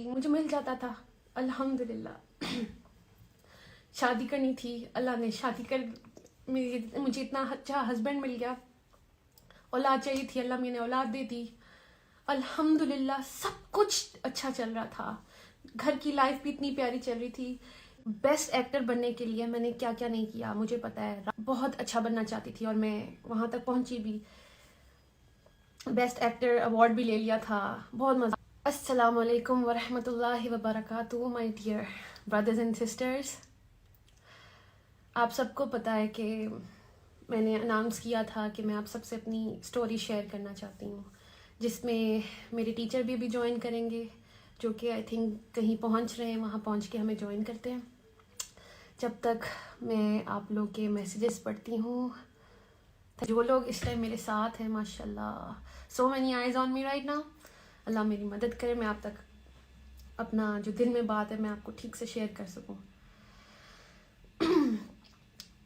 مجھے مل جاتا تھا الحمدللہ. شادی کرنی تھی، اللہ نے شادی کر مجھے اتنا اچھا ہسبینڈ مل گیا. اولاد چاہیے تھی، اللہ میں نے اولاد دے دی. الحمدللہ سب کچھ اچھا چل رہا تھا، گھر کی لائف بھی اتنی پیاری چل رہی تھی. بیسٹ ایکٹر بننے کے لیے میں نے کیا کیا نہیں کیا مجھے پتا ہے. بہت اچھا بننا چاہتی تھی اور میں وہاں تک پہنچی بھی. بیسٹ ایکٹر ایوارڈ بھی لے لیا تھا. بہت مزہ. السلام علیکم ورحمۃ اللہ وبرکاتہ my dear brothers and sisters. آپ سب کو پتہ ہے کہ میں نے اناؤنس کیا تھا کہ میں آپ سب سے اپنی اسٹوری شیئر کرنا چاہتی ہوں، جس میں میرے ٹیچر بھی جوائن کریں گے، جو کہ آئی تھنک کہیں پہنچ رہے ہیں، وہاں پہنچ کے ہمیں جوائن کرتے ہیں. جب تک میں آپ لوگ کے میسیجز پڑھتی ہوں، جو لوگ اس ٹائم میرے ساتھ ہیں ماشاء اللہ، so many eyes on me right now. اللہ میری مدد کرے میں آپ تک اپنا جو دل میں بات ہے میں آپ کو ٹھیک سے شیئر کر سکوں.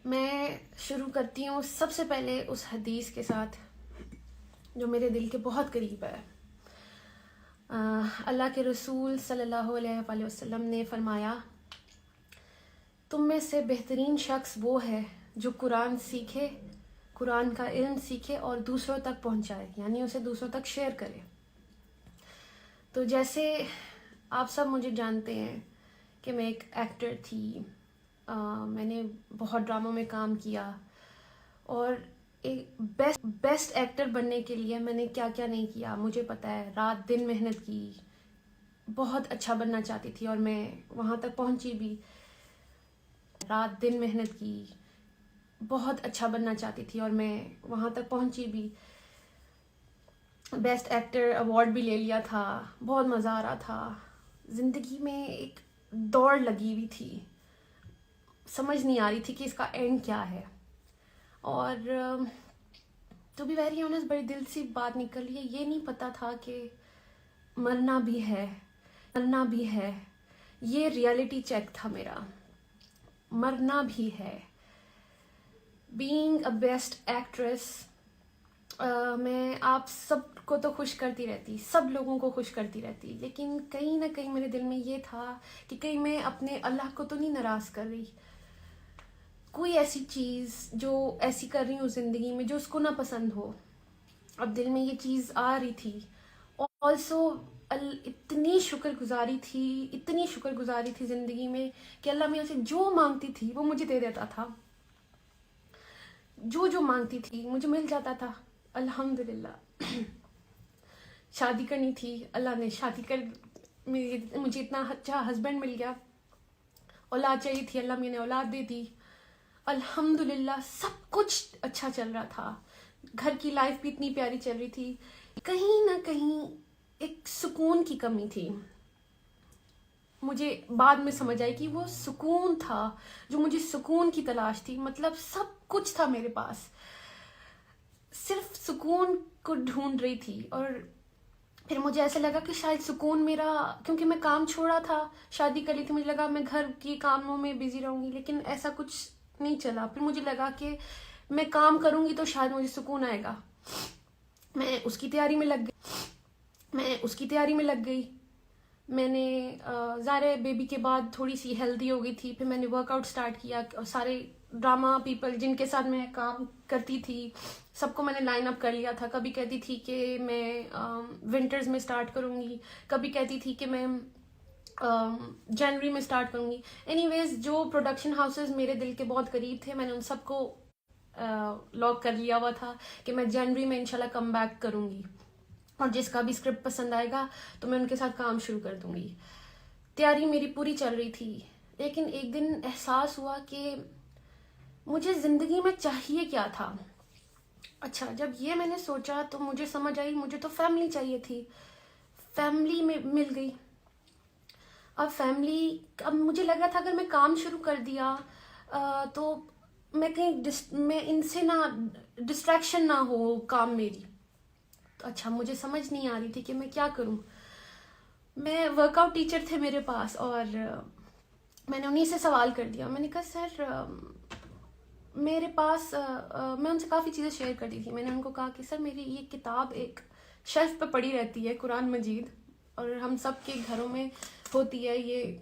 میں شروع کرتی ہوں سب سے پہلے اس حدیث کے ساتھ جو میرے دل کے بہت قریب ہے. اللہ کے رسول صلی اللہ علیہ وآلہ وسلم نے فرمایا، تم میں سے بہترین شخص وہ ہے جو قرآن سیکھے، قرآن کا علم سیکھے اور دوسروں تک پہنچائے، یعنی اسے دوسروں تک شیئر کرے. تو جیسے آپ سب مجھے جانتے ہیں کہ میں ایک ایکٹر تھی، میں نے بہت ڈراموں میں کام کیا، اور ایک بیسٹ ایکٹر بننے کے لیے میں نے کیا کیا نہیں کیا مجھے پتا ہے. رات دن محنت کی، بہت اچھا بننا چاہتی تھی اور میں وہاں تک پہنچی بھی. رات دن محنت کی، بہت اچھا بننا چاہتی تھی اور میں وہاں تک پہنچی بھی. بیسٹ ایکٹر ایوارڈ بھی لے لیا تھا. بہت مزہ آ رہا تھا. زندگی میں ایک دوڑ لگی ہوئی تھی، سمجھ نہیں آ رہی تھی کہ اس کا اینڈ کیا ہے. اور ٹو بی ویری آنیسٹ بڑی دل سی بات نکل رہی ہے، یہ نہیں پتا تھا کہ مرنا بھی ہے، مرنا بھی ہے. یہ ریئلٹی چیک تھا میرا، مرنا بھی ہے. بینگ اے بیسٹ ایکٹریس، میں آپ سب کو تو خوش کرتی رہتی، سب لوگوں کو خوش کرتی رہتی، لیکن کہیں نہ کہیں میرے دل میں یہ تھا کہ کہیں میں اپنے اللہ کو تو نہیں ناراض کر رہی. کوئی ایسی چیز جو ایسی کر رہی ہوں زندگی میں جو اس کو نہ پسند ہو. اب دل میں یہ چیز آ رہی تھی. آلسو اتنی شکر گزاری تھی زندگی میں کہ اللہ میاں سے جو مانگتی تھی وہ مجھے دے دیتا تھا. جو مانگتی تھی مجھے مل جاتا تھا الحمدللہ. شادی کرنی تھی، اللہ نے شادی کر مجھے اتنا اچھا ہسبینڈ مل گیا. اولاد چاہیے تھی، اللہ میں نے اولاد دے دی. الحمدللہ سب کچھ اچھا چل رہا تھا، گھر کی لائف بھی اتنی پیاری چل رہی تھی. کہیں نہ کہیں ایک سکون کی کمی تھی. مجھے بعد میں سمجھ آئی کہ وہ سکون تھا جو مجھے سکون کی تلاش تھی. مطلب سب کچھ تھا میرے پاس، صرف سکون کو ڈھونڈ رہی تھی. اور پھر مجھے ایسا لگا کہ شاید سکون میرا، کیونکہ میں کام چھوڑا تھا، شادی کر لی تھی، مجھے لگا میں گھر کی کاموں میں بزی رہوں گی، لیکن ایسا کچھ نہیں چلا. پھر مجھے لگا کہ میں کام کروں گی تو شاید مجھے سکون آئے گا. میں اس کی تیاری میں لگ گئی. میں نے ظاہر بیبی کے بعد تھوڑی سی ہیلدی ہو گئی تھی. پھر میں نے ورک آؤٹ سٹارٹ کیا. سارے ڈرامہ پیپل جن کے ساتھ میں کام کرتی تھی سب کو میں نے لائن اپ کر لیا تھا. کبھی کہتی تھی کہ میں ونٹرز میں سٹارٹ کروں گی، کبھی کہتی تھی کہ میں جنوری میں سٹارٹ کروں گی. اینی ویز جو پروڈکشن ہاؤسز میرے دل کے بہت قریب تھے میں نے ان سب کو لاک کر لیا ہوا تھا کہ میں جنوری میں انشاءاللہ کم بیک کروں گی، اور جس کا بھی اسکرپٹ پسند آئے گا تو میں ان کے ساتھ کام شروع کر دوں گی. تیاری میری پوری چل رہی تھی. لیکن ایک دن احساس ہوا کہ مجھے زندگی میں چاہیے کیا تھا. اچھا، جب یہ میں نے سوچا تو مجھے سمجھ آئی مجھے تو فیملی چاہیے تھی. فیملی میں مل گئی. اب مجھے لگا تھا اگر میں کام شروع کر دیا تو میں کہیں میں ان سے نہ ڈسٹریکشن نہ ہو کام میری. تو اچھا، مجھے سمجھ نہیں آ رہی تھی کہ میں کیا کروں. میں ورک آؤٹ ٹیچر تھے میرے پاس، اور میں نے انہیں سے سوال کر دیا. میں نے کہا سر میرے پاس میں ان سے کافی چیزیں شیئر کرتی تھی. میں نے ان کو کہا کہ سر میری یہ کتاب ایک شیلف پہ پڑی رہتی ہے، قرآن مجید، اور ہم سب کے گھروں میں ہوتی ہے یہ،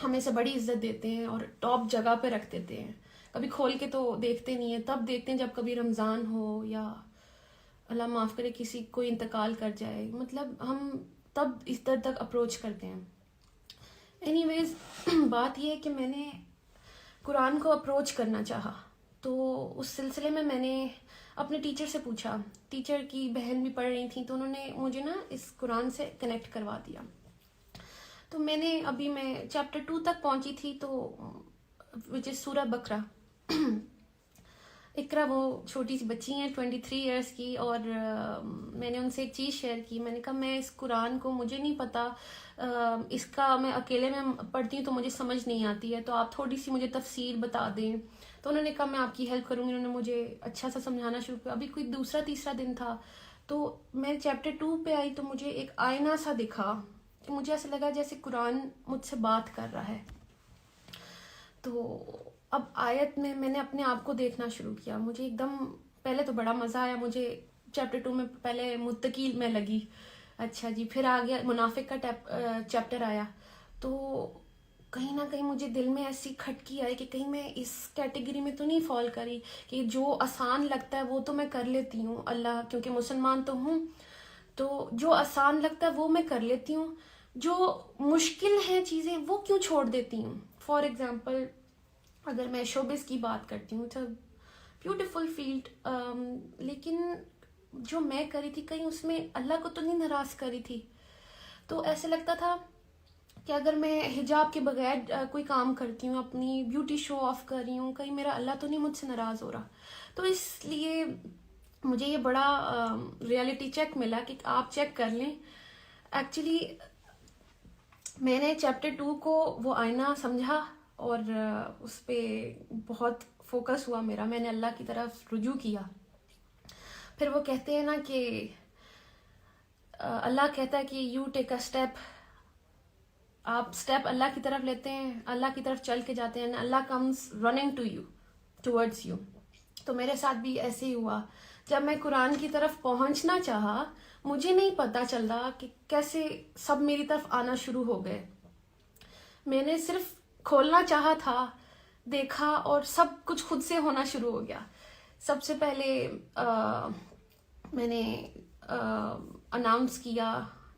ہمیں سے بڑی عزت دیتے ہیں اور ٹاپ جگہ پہ رکھ دیتے ہیں. کبھی کھول کے تو دیکھتے نہیں ہیں، تب دیکھتے ہیں جب کبھی رمضان ہو یا اللہ معاف کرے کسی کوئی انتقال کر جائے، مطلب ہم تب اس طرح تک اپروچ کرتے ہیں. اینی ویز بات یہ ہے کہ میں نے قرآن کو اپروچ کرنا چاہا، تو اس سلسلے میں نے اپنے ٹیچر سے پوچھا. ٹیچر کی بہن بھی پڑھ رہی تھیں تو انہوں نے مجھے نا اس قرآن سے کنیکٹ کروا دیا. تو میں چیپٹر 2 تک پہنچی تھی، تو وچ از سورہ بقرہ. اقرا وہ چھوٹی سی بچی ہیں 23 ایئرس کی، اور میں نے ان سے ایک چیز شیئر کی. میں نے کہا میں اس قرآن کو مجھے نہیں پتا، اس کا میں اکیلے میں پڑھتی ہوں تو مجھے سمجھ نہیں آتی ہے، تو آپ تھوڑی سی مجھے تفسیر بتا دیں. تو انہوں نے کہا میں آپ کی ہیلپ کروں گی. انہوں نے مجھے اچھا سا سمجھانا شروع کیا. ابھی کوئی دوسرا تیسرا دن تھا تو میں چیپٹر 2 پہ آئی، تو مجھے ایک آئینہ سا دکھا کہ مجھے ایسا لگا جیسے قرآن مجھ سے بات کر رہا ہے. تو اب آیت میں نے اپنے آپ کو دیکھنا شروع کیا. مجھے ایک دم پہلے تو بڑا مزہ آیا. مجھے چیپٹر 2 میں پہلے متقی میں لگی، اچھا جی، پھر آ گیا منافق کا چیپٹر آیا. تو کہیں نہ کہیں مجھے دل میں ایسی کھٹکی آئی کہ کہیں میں اس کیٹیگری میں تو نہیں فال کری کہ جو آسان لگتا ہے وہ تو میں کر لیتی ہوں، اللہ کیونکہ مسلمان تو ہوں، تو جو آسان لگتا ہے وہ میں کر لیتی ہوں، جو مشکل ہیں چیزیں وہ کیوں چھوڑ دیتی ہوں. فار ایگزامپل اگر میں شوبز کی بات کرتی ہوں تو بیوٹیفل فیلڈ، لیکن جو میں کری تھی کہیں اس میں اللہ کو تو نہیں ناراض کری تھی. تو ایسے لگتا تھا کہ اگر میں حجاب کے بغیر کوئی کام کرتی ہوں، اپنی بیوٹی شو آف کر رہی ہوں، کہیں میرا اللہ تو نہیں مجھ سے ناراض ہو رہا. تو اس لیے مجھے یہ بڑا ریالٹی چیک ملا کہ آپ چیک کر لیں. ایکچولی میں نے چیپٹر 2 کو وہ آئینہ سمجھا اور اس پہ بہت فوکس ہوا میرا. میں نے اللہ کی طرف رجوع کیا. پھر وہ کہتے ہیں نا کہ اللہ کہتا ہے کہ یو ٹیک اے اسٹیپ، آپ اسٹیپ اللہ کی طرف لیتے ہیں، اللہ کی طرف چل کے جاتے ہیں، اللہ comes running to you, towards you. تو میرے ساتھ بھی ایسے ہی ہوا. جب میں قرآن کی طرف پہنچنا چاہا، مجھے نہیں پتا چل رہا کہ کیسے سب میری طرف آنا شروع ہو گئے. میں نے صرف کھولنا چاہا تھا، دیکھا اور سب کچھ خود سے ہونا شروع ہو گیا. سب سے پہلے میں نے اناؤنس کیا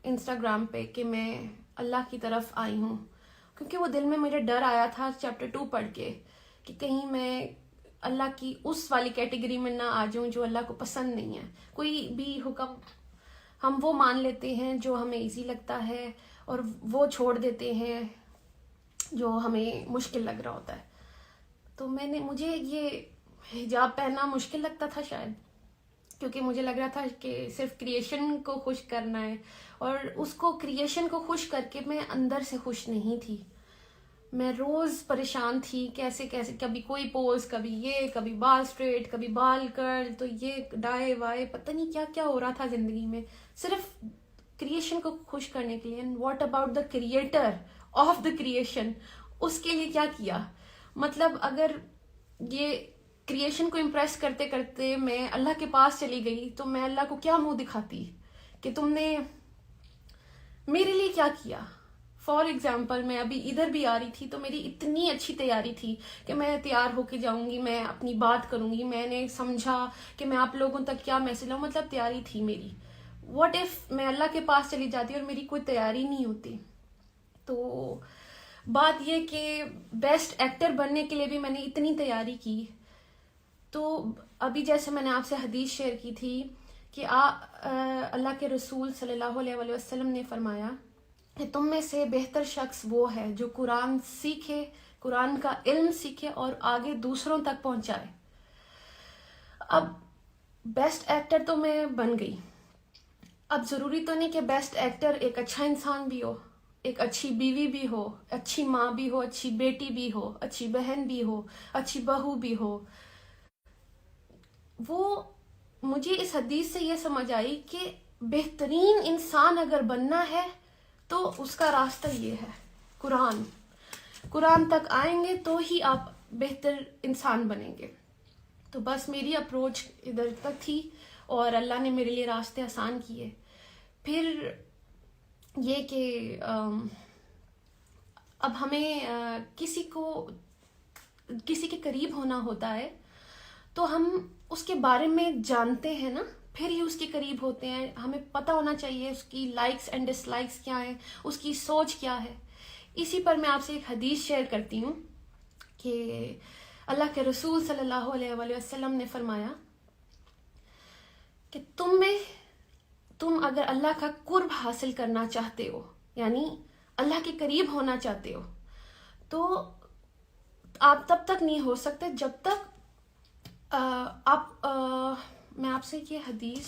انسٹاگرام پہ کہ میں اللہ کی طرف آئی ہوں، کیونکہ وہ دل میں میرے ڈر آیا تھا چیپٹر 2 پڑھ کے کہ کہیں میں اللہ کی اس والی کیٹیگری میں نہ آ جاؤں جو اللہ کو پسند نہیں ہے. کوئی بھی حکم ہم وہ مان لیتے ہیں جو ہمیں ایزی لگتا ہے اور وہ چھوڑ دیتے ہیں جو ہمیں مشکل لگ رہا ہوتا ہے. تو مجھے یہ حجاب پہننا مشکل لگتا تھا شاید، کیونکہ مجھے لگ رہا تھا کہ صرف کریشن کو خوش کرنا ہے، اور اس کو کریشن کو خوش کر کے میں اندر سے خوش نہیں تھی. میں روز پریشان تھی کیسے کبھی کوئی پوز، کبھی یہ، کبھی بال اسٹریٹ، کبھی بال کرل، تو یہ ڈائے وائے، پتہ نہیں کیا کیا ہو رہا تھا زندگی میں صرف کریشن کو خوش کرنے کے لیے. What about the creator of the creation, اس کے لیے کیا کیا؟ مطلب اگر یہ کریشن کو امپریس کرتے کرتے میں اللہ کے پاس چلی گئی تو میں اللہ کو کیا منہ دکھاتی کہ تم نے میرے لیے کیا کیا. فار ایگزامپل میں ابھی ادھر بھی آ رہی تھی تو میری اتنی اچھی تیاری تھی کہ میں تیار ہو کے جاؤں گی، میں اپنی بات کروں گی، میں نے سمجھا کہ میں آپ لوگوں تک کیا میسج لاؤں، مطلب تیاری تھی میری. واٹ ایف میں اللہ کے پاس چلی جاتی اور میری کوئی تیاری نہیں ہوتی؟ تو بات یہ کہ بیسٹ ایکٹر بننے کے لیے بھی میں نے اتنی تیاری کی. تو ابھی جیسے میں نے آپ سے حدیث شیئر کی تھی کہ اللہ کے رسول صلی اللہ علیہ وسلم نے فرمایا کہ تم میں سے بہتر شخص وہ ہے جو قرآن سیکھے، قرآن کا علم سیکھے اور آگے دوسروں تک پہنچائے. اب بیسٹ ایکٹر تو میں بن گئی. اب ضروری تو نہیں کہ بیسٹ ایکٹر ایک اچھا انسان بھی ہو، ایک اچھی بیوی بھی ہو، اچھی ماں بھی ہو، اچھی بیٹی بھی ہو، اچھی بہن بھی ہو، اچھی بہو بھی ہو. وہ مجھے اس حدیث سے یہ سمجھ آئی کہ بہترین انسان اگر بننا ہے تو اس کا راستہ یہ ہے، قرآن تک آئیں گے تو ہی آپ بہتر انسان بنیں گے. تو بس میری اپروچ ادھر تک تھی اور اللہ نے میرے لیے راستے آسان کیے. پھر یہ کہ اب ہمیں کسی کے قریب ہونا ہوتا ہے تو ہم اس کے بارے میں جانتے ہیں نا، پھر ہی اس کے قریب ہوتے ہیں. ہمیں پتہ ہونا چاہیے اس کی لائکس اینڈ ڈس لائکس کیا ہیں، اس کی سوچ کیا ہے. اسی پر میں آپ سے ایک حدیث شیئر کرتی ہوں کہ اللہ کے رسول صلی اللہ علیہ وآلہ وسلم نے فرمایا کہ تم اگر اللہ کا قرب حاصل کرنا چاہتے ہو، یعنی اللہ کے قریب ہونا چاہتے ہو، تو آپ تب تک نہیں ہو سکتے جب تک میں آپ سے یہ حدیث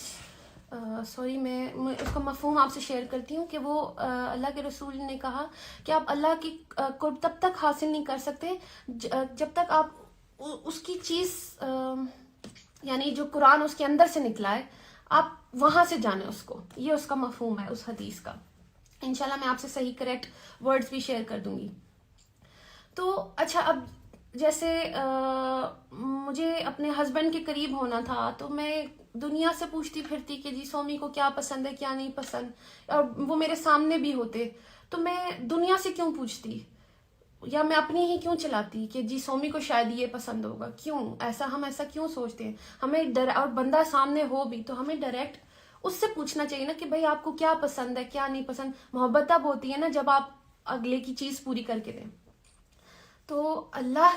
میں اس کا مفہوم آپ سے شیئر کرتی ہوں کہ وہ اللہ کے رسول نے کہا کہ آپ اللہ کی قرب تب تک حاصل نہیں کر سکتے جب تک آپ اس کی چیز یعنی جو قرآن اس کے اندر سے نکلا ہے آپ وہاں سے جانیں اس کو. یہ اس کا مفہوم ہے اس حدیث کا. انشاءاللہ میں آپ سے صحیح کریکٹ ورڈز بھی شیئر کر دوں گی. تو اچھا، اب جیسے مجھے اپنے ہسبینڈ کے قریب ہونا تھا تو میں دنیا سے پوچھتی پھرتی کہ جی سومی کو کیا پسند ہے کیا نہیں پسند، اور وہ میرے سامنے بھی ہوتے تو میں دنیا سے کیوں پوچھتی، یا میں اپنی ہی کیوں چلاتی کہ جی سومی کو شاید یہ پسند ہوگا. کیوں ہم ایسا کیوں سوچتے ہیں؟ ہمیں اور بندہ سامنے ہو بھی تو ہمیں ڈائریکٹ اس سے پوچھنا چاہیے نا کہ بھائی آپ کو کیا پسند ہے کیا نہیں پسند. محبت تب ہوتی ہے نا جب آپ اگلے کی چیز پوری کر کے دیں. تو اللہ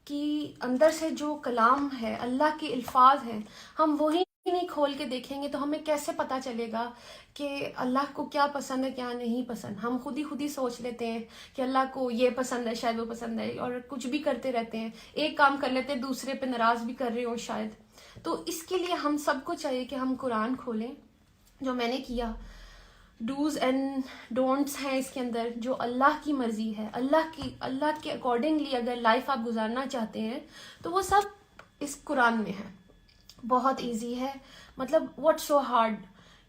کی اندر سے جو کلام ہے، اللہ کے الفاظ ہیں، ہم وہی نہیں کھول کے دیکھیں گے تو ہمیں کیسے پتہ چلے گا کہ اللہ کو کیا پسند ہے کیا نہیں پسند. ہم خود ہی سوچ لیتے ہیں کہ اللہ کو یہ پسند ہے شاید وہ پسند ہے، اور کچھ بھی کرتے رہتے ہیں، ایک کام کر لیتے ہیں دوسرے پہ ناراض بھی کر رہے ہوں شاید. تو اس کے لیے ہم سب کو چاہیے کہ ہم قرآن کھولیں، جو میں نے کیا. ڈوز اینڈ ڈونٹس ہیں اس کے اندر، جو اللہ کی مرضی ہے، اللہ کے اکارڈنگلی اگر لائف آپ گزارنا چاہتے ہیں تو وہ سب اس قرآن میں ہے. بہت ایزی ہے، مطلب واٹ سو ہارڈ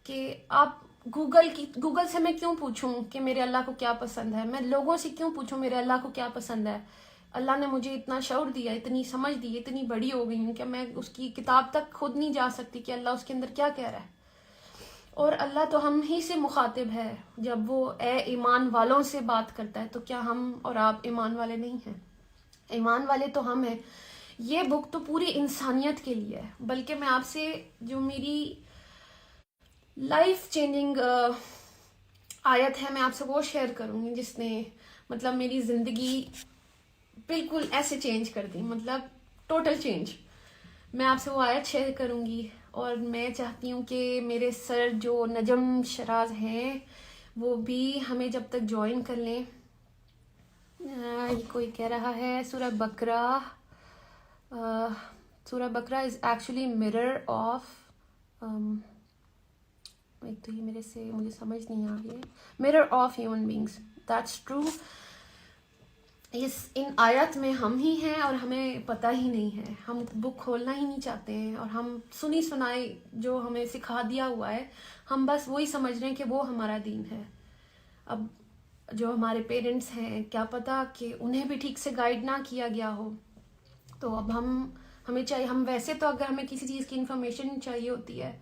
کہ آپ گوگل سے میں کیوں پوچھوں کہ میرے اللہ کو کیا پسند ہے، میں لوگوں سے کیوں پوچھوں میرے اللہ کو کیا پسند ہے. اللہ نے مجھے اتنا شعور دیا، اتنی سمجھ دی، اتنی بڑی ہو گئی ہوں کہ میں اس کی کتاب تک خود نہیں جا سکتی کہ اللہ اس کے اندر کیا کہہ رہا ہے. اور اللہ تو ہم ہی سے مخاطب ہے، جب وہ اے ایمان والوں سے بات کرتا ہے تو کیا ہم اور آپ ایمان والے نہیں ہیں؟ ایمان والے تو ہم ہیں. یہ بک تو پوری انسانیت کے لیے ہے، بلکہ میں آپ سے جو میری لائف چینجنگ آیت ہے میں آپ سے وہ شیئر کروں گی جس نے مطلب میری زندگی بالکل ایسے چینج کر دی، مطلب ٹوٹل چینج. میں آپ سے وہ آیت شیئر کروں گی، اور میں چاہتی ہوں کہ میرے سر جو نجم شراز ہیں وہ بھی ہمیں جب تک جوائن کر لیں. یہ کوئی کہہ رہا ہے سورہ بقرہ از ایکچولی mirror آف ایک تو یہ مجھے سمجھ نہیں آ رہی ہے. mirror of human beings, that's true. ان آیت میں ہم ہی ہیں اور ہمیں پتہ ہی نہیں ہے، ہم بک کھولنا ہی نہیں چاہتے ہیں، اور ہم سنی سنائی جو ہمیں سکھا دیا ہوا ہے ہم بس وہی سمجھ رہے ہیں کہ وہ ہمارا دین ہے. اب جو ہمارے پیرنٹس ہیں کیا پتہ کہ انہیں بھی ٹھیک سے گائیڈ نہ کیا گیا ہو. تو اب ہمیں چاہیے، ہم ویسے تو اگر ہمیں کسی چیز کی انفارمیشن چاہیے ہوتی ہے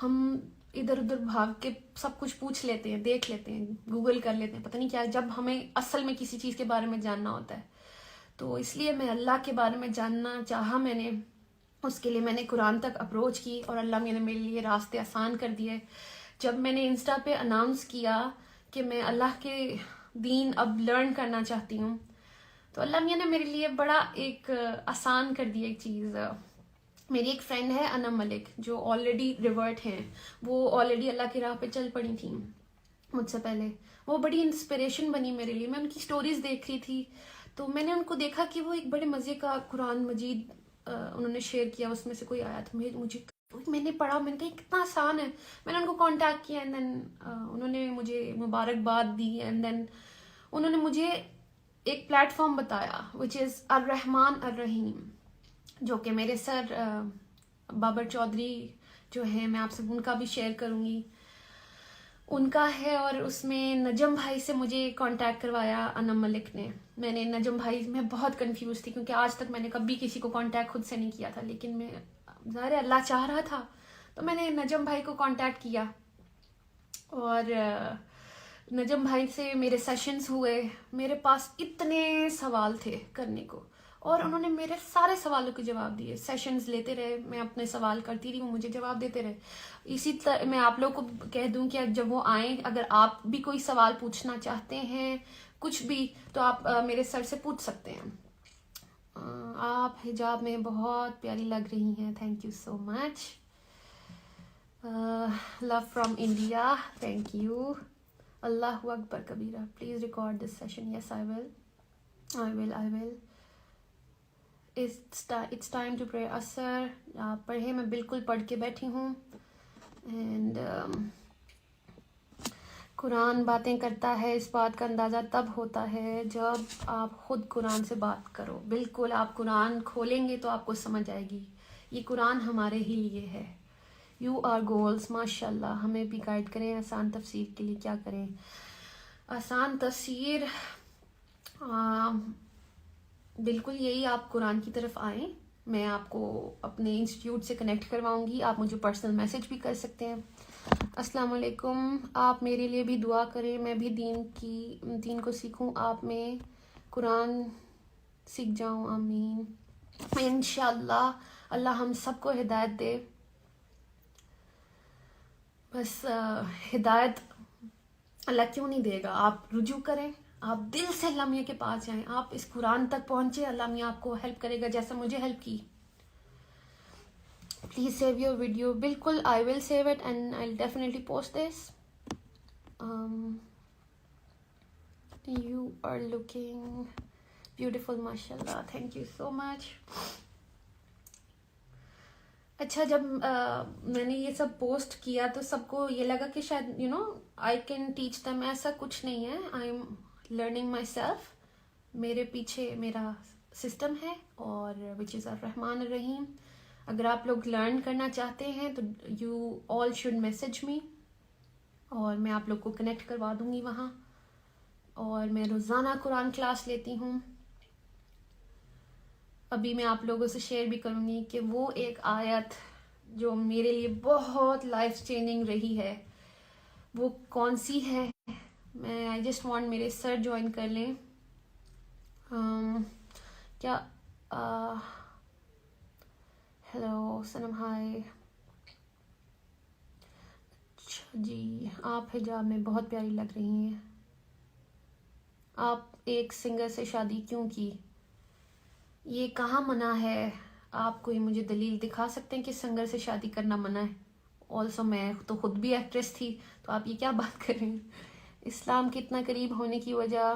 ہم ادھر ادھر بھاگ کے سب کچھ پوچھ لیتے ہیں، دیکھ لیتے ہیں، گوگل کر لیتے ہیں، پتہ نہیں کیا. جب ہمیں اصل میں کسی چیز کے بارے میں جاننا ہوتا ہے تو اس لیے میں اللہ کے بارے میں جاننا چاہا، میں نے اس کے لیے میں نے قرآن تک اپروچ کی، اور اللہ نے میرے لیے راستے آسان کر دیے. جب میں نے انسٹا پہ اناؤنس کیا کہ میں اللہ کے دین اب لرن کرنا چاہتی ہوں تو اللہ میاں نے میرے لیے بڑا ایک آسان کر دیا ایک چیز. میری ایک فرینڈ ہے انم ملک جو آلریڈی ریورٹ ہیں، وہ آلریڈی اللہ کی راہ پہ چل پڑی تھیں مجھ سے پہلے. وہ بڑی انسپریشن بنی میرے لیے. میں ان کی سٹوریز دیکھ رہی تھی تو میں نے ان کو دیکھا کہ وہ ایک بڑے مزے کا قرآن مجید انہوں نے شیئر کیا، اس میں سے کوئی آیت میں نے پڑھا، میں نے کہا کتنا آسان ہے. میں نے ان کو کانٹیکٹ کیا، اینڈ دین انہوں نے مجھے مبارکباد دی، اینڈ دین انہوں نے مجھے ایک پلیٹ فارم بتایا وچ از الرحمن الرحیم، جو کہ میرے سر بابر چودھری جو ہیں، میں آپ سے ان کا بھی شیئر کروں گی، ان کا ہے. اور اس میں نجم بھائی سے مجھے کانٹیکٹ کروایا انم ملک نے. میں نے نجم بھائی میں بہت کنفیوز تھی کیونکہ آج تک میں نے کبھی کسی کو کانٹیکٹ خود سے نہیں کیا تھا، لیکن میں ظاہر اللہ چاہ رہا تھا تو میں نے نجم بھائی کو کانٹیکٹ کیا. اور نجم بھائی سے میرے سیشنز ہوئے, میرے پاس اتنے سوال تھے کرنے کو, اور انہوں نے میرے سارے سوالوں کے جواب دیے. سیشنز لیتے رہے, میں اپنے سوال کرتی رہی, وہ مجھے جواب دیتے رہے. اسی طرح میں آپ لوگوں کو کہہ دوں کہ جب وہ آئیں, اگر آپ بھی کوئی سوال پوچھنا چاہتے ہیں کچھ بھی, تو آپ میرے سر سے پوچھ سکتے ہیں. آپ حجاب میں بہت پیاری لگ رہی ہیں. Thank you so much. Love from India. Thank you. اللہ اکبر کبیرہ. Please record this session. Yes I will. It's time to pray. اثر آپ پڑھے, میں بالکل پڑھ کے بیٹھی ہوں. اینڈ قرآن باتیں کرتا ہے, اس بات کا اندازہ تب ہوتا ہے جب آپ خود قرآن سے بات کرو. بالکل, آپ قرآن کھولیں گے تو آپ کو سمجھ آئے گی. یہ قرآن ہمارے ہی لیے ہے. You are goals. ماشاء اللہ. ہمیں بھی گائیڈ کریں آسان تفسیر کے لیے. کیا کریں آسان تفسیر؟ بالکل یہی, آپ قرآن کی طرف آئیں. میں آپ کو اپنے انسٹیٹیوٹ سے کنیکٹ کرواؤں گی. آپ مجھے پرسنل میسج بھی کر سکتے ہیں. السلام علیکم. آپ میرے لیے بھی دعا کریں, میں بھی دین کو سیکھوں, آپ میں قرآن سیکھ جاؤں. آمین. انشاءاللہ اللہ ہم سب کو ہدایت دے. بس ہدایت اللہ کیوں نہیں دے گا؟ آپ رجوع کریں, آپ دل سے اللہ میاں کے پاس جائیں, آپ اس قرآن تک پہنچے, اللہ میاں آپ کو ہیلپ کرے گا جیسا مجھے ہیلپ کی. Please save your video. بالکل, I will save it and I will definitely post this. You are looking beautiful. ماشاء اللہ. تھینک یو سو مچ. اچھا, جب میں نے یہ سب پوسٹ کیا تو سب کو یہ لگا کہ شاید آئی کین ٹیچ دیم. ایسا کچھ نہیں ہے. I am learning my self. میرے پیچھے میرا سسٹم ہے, اور وچ از الرحمن الرحیم. اگر آپ لوگ لرن کرنا چاہتے ہیں تو you all should message me, اور میں آپ لوگ کو کنیکٹ کروا دوں گی وہاں. اور میں روزانہ قرآن کلاس لیتی ہوں. ابھی میں آپ لوگوں سے شیئر بھی کروں گی کہ وہ ایک آیت جو میرے لیے بہت لائف چینجنگ رہی ہے, وہ کون سی ہے. میں آئی جسٹ وانٹ میرے سر جوائن کر لیں. کیا ہیلو سنم, ہائے. اچھا جی, آپ حجاب میں بہت پیاری لگ رہی ہیں. آپ ایک سنگر سے شادی کیوں کی؟ یہ کہاں منع ہے؟ آپ کوئی مجھے دلیل دکھا سکتے ہیں کہ سنگر سے شادی کرنا منع ہے؟ آلسو میں تو خود بھی ایکٹریس تھی, تو آپ یہ کیا بات کر رہے ہیں؟ اسلام کے اتنا قریب ہونے کی وجہ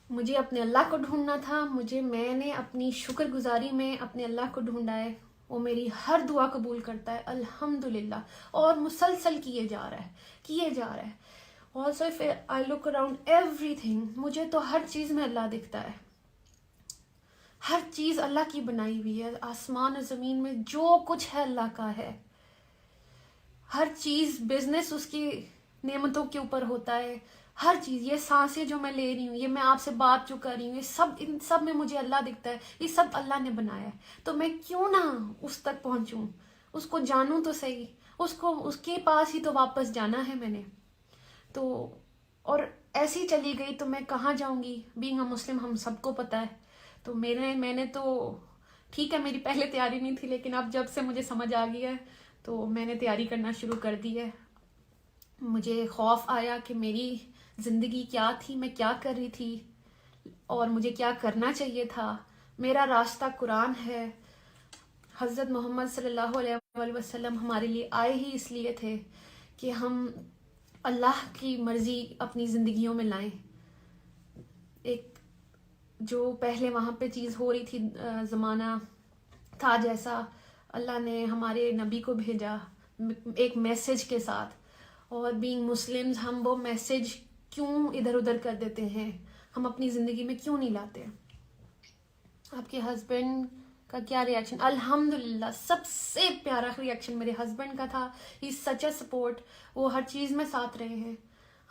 مجھے اپنے اللہ کو ڈھونڈنا تھا. میں نے اپنی شکر گزاری میں اپنے اللہ کو ڈھونڈا ہے. وہ میری ہر دعا قبول کرتا ہے الحمدللہ, اور مسلسل کیے جا رہا ہے. Also if I look around everything, مجھے تو ہر چیز میں اللہ دکھتا ہے. ہر چیز اللہ کی بنائی ہوئی ہے. آسمان اور زمین میں جو کچھ ہے اللہ کا ہے. ہر چیز, بزنس اس کی نعمتوں کے اوپر ہوتا ہے. ہر چیز, یہ سانسیں جو میں لے رہی ہوں, یہ میں آپ سے بات جو کر رہی ہوں, ان سب میں مجھے اللہ دکھتا ہے. یہ سب اللہ نے بنایا ہے. تو میں کیوں نہ اس تک پہنچوں, اس کو جانوں تو صحیح. اس کے پاس ہی تو واپس جانا ہے میں نے. تو اور ایسی چلی گئی تو میں کہاں جاؤں گی؟ بینگ اے مسلم ہم سب کو پتہ ہے. تو میں نے تو ٹھیک ہے, میری پہلے تیاری نہیں تھی, لیکن اب جب سے مجھے سمجھ آ گئی ہے تو میں نے تیاری کرنا شروع کر دی ہے. مجھے خوف آیا کہ میری زندگی کیا تھی, میں کیا کر رہی تھی, اور مجھے کیا کرنا چاہیے تھا. میرا راستہ قرآن ہے. حضرت محمد صلی اللہ علیہ وسلم ہمارے لیے آئے ہی اس لیے تھے کہ ہم اللہ کی مرضی اپنی زندگیوں میں لائیں. ایک جو پہلے وہاں پہ چیز ہو رہی تھی, زمانہ تھا جیسا, اللہ نے ہمارے نبی کو بھیجا ایک میسج کے ساتھ. اور بینگ مسلمز ہم وہ میسج کیوں ادھر ادھر کر دیتے ہیں؟ ہم اپنی زندگی میں کیوں نہیں لاتے؟ آپ کے ہسبینڈ کا کیا ریئیکشن؟ الحمدللہ سب سے پیارا ریئیکشن میرے ہسبینڈ کا تھا. ہی از سچ اے سپورٹ. وہ ہر چیز میں ساتھ رہے ہیں.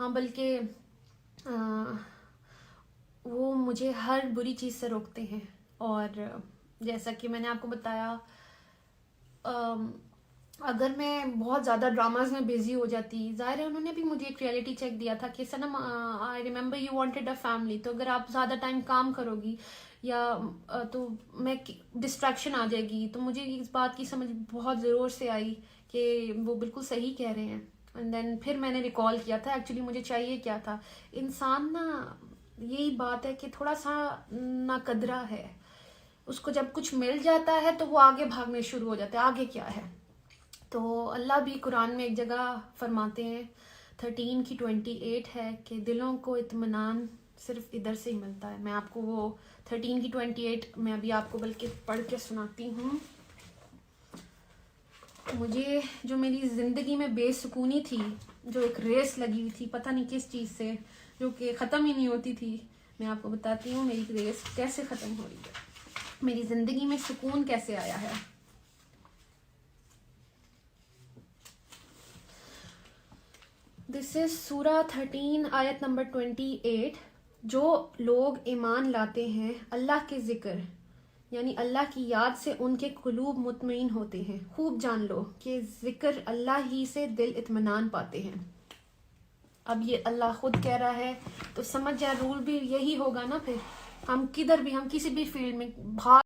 ہاں, بلکہ وہ مجھے ہر بری چیز سے روکتے ہیں. اور جیسا کہ میں نے آپ کو بتایا, اگر میں بہت زیادہ ڈراماز میں بزی ہو جاتی، ظاہر ہے انہوں نے بھی مجھے ایک ریئلٹی چیک دیا تھا کہ Sanam I remember you wanted a family, تو اگر آپ زیادہ ٹائم کام کرو گی یا تو میں ڈسٹریکشن آ جائے گی. تو مجھے اس بات کی سمجھ بہت زور سے آئی کہ وہ بالکل صحیح کہہ رہے ہیں. اینڈ دین پھر میں نے ریکال کیا تھا ایکچولی مجھے چاہیے کیا تھا. انسان نا یہی بات ہے کہ تھوڑا سا ناقدرہ ہے، اس کو جب کچھ مل جاتا ہے تو وہ آگے بھاگنے شروع ہو جاتا ہے آگے کیا ہے. تو اللہ بھی قرآن میں ایک جگہ فرماتے ہیں 13 کی 28 ہے کہ دلوں کو اطمینان صرف ادھر سے ہی ملتا ہے. میں آپ کو وہ 13 کی 28 میں ابھی آپ کو بلکہ پڑھ کے سناتی ہوں. مجھے جو میری زندگی میں بے سکونی تھی، جو ایک ریس لگی ہوئی تھی پتہ نہیں کس چیز سے، جو کہ ختم ہی نہیں ہوتی تھی، میں آپ کو بتاتی ہوں میری ریس کیسے ختم ہو رہی ہے، میری زندگی میں سکون کیسے آیا ہے. دس از سورہ 13 آیت نمبر 28. جو لوگ ایمان لاتے ہیں اللہ کے ذکر یعنی اللہ کی یاد سے ان کے قلوب مطمئن ہوتے ہیں. خوب جان لو کہ ذکر اللہ ہی سے دل اطمینان پاتے ہیں. اب یہ اللہ خود کہہ رہا ہے تو سمجھ جائے رول بھی یہی ہوگا نا. پھر ہم کدھر بھی، ہم کسی بھی فیلڈ میں